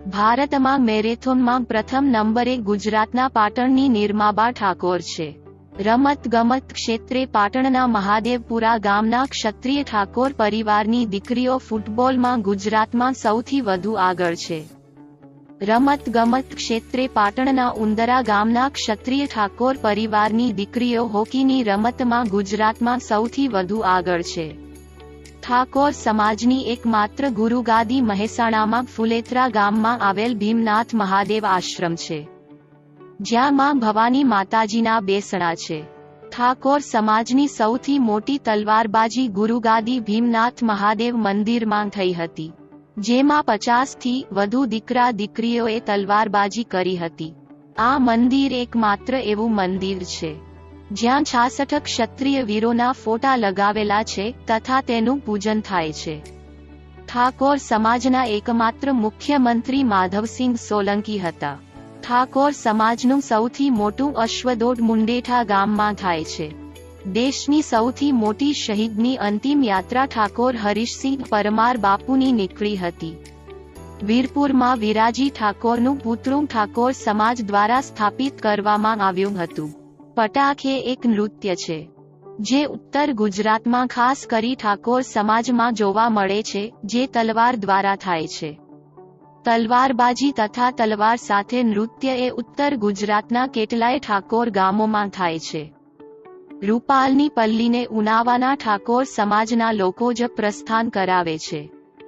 ભારતમાં મેરેથોનમાં પ્રથમ નંબરે ગુજરાતના પાટણની નિર્માબા ઠાકોર છે. રમતગમત ક્ષેત્રે પાટણના મહાદેવપુરા ગામના ક્ષત્રિય ઠાકોર પરિવારની દીકરીઓ ફૂટબોલમાં ગુજરાતમાં સૌથી વધુ આગળ છે. રમતગમત ક્ષેત્રે પાટણના ઉંદરા ગામના ક્ષત્રિય ઠાકોર પરિવારની દીકરીઓ હોકીની રમતમાં ગુજરાતમાં સૌથી વધુ આગળ છે. ઠાકોર સમાજની એકમાત્ર ગુરુગાદી મહેસાણામાં ફુલેત્રા ગામમાં આવેલ ભીમનાથ મહાદેવ આશ્રમ છે, જ્યાં માં ભવાની માતાજીના બેસણા છે. ઠાકોર સમાજની સૌથી મોટી તલવારબાજી ગુરુગાદી ભીમનાથ મહાદેવ મંદિરમાં થઈ હતી, જેમાં 50થી વધુ દીકરા દીકરીઓએ તલવારબાજી કરી હતી. આ મંદિર એકમાત્ર એવું મંદિર છે જ્યાં 66 ક્ષત્રિય વીરોના ફોટા લગાવેલા છે તથા તેનું પૂજન થાય છે. ઠાકોર સમાજના એકમાત્ર મુખ્યમંત્રી માધવસિંહ સોલંકી હતા. ઠાકોર સમાજનું સૌથી મોટું અશ્વદોડ મુંડેઠા ગામમાં થાય છે. દેશની સૌથી મોટી શહીદની અંતિમ યાત્રા ઠાકોર હરીશસિંહ પરમાર બાપુની નીકળી હતી. વીરપુરમાં વિરાજી ઠાકોરનું પૂતળું ઠાકોર સમાજ દ્વારા સ્થાપિત કરવામાં આવ્યું હતું. પટાખે એક નૃત્ય છે જે ઉત્તર ગુજરાતમાં ખાસ કરી ઠાકોર સમાજમાં જોવા મળે છે, જે તલવાર દ્વારા થાય છે. તલવારબાજી તથા તલવાર સાથે નૃત્ય એ ઉત્તર ગુજરાતના કેટલાય ઠાકોર ગામોમાં થાય છે. રૂપાલની પલ્લીને ઉનાવાના ઠાકોર સમાજના લોકો જ પ્રસ્થાન કરાવે છે.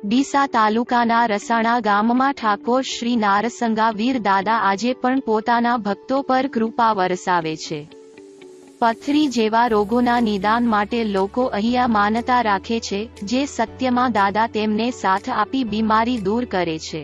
ડીસા તાલુકાના રસાણા ગામમાં ઠાકોર શ્રી નારસંગા વીર દાદા આજે પણ પોતાના ભક્તો પર કૃપા વરસાવે છે. પથરી જેવા રોગોના નિદાન માટે લોકો અહીંયા માનતા રાખે છે, જે સત્યમાં દાદા તેમને સાથ આપી બીમારી દૂર કરે છે.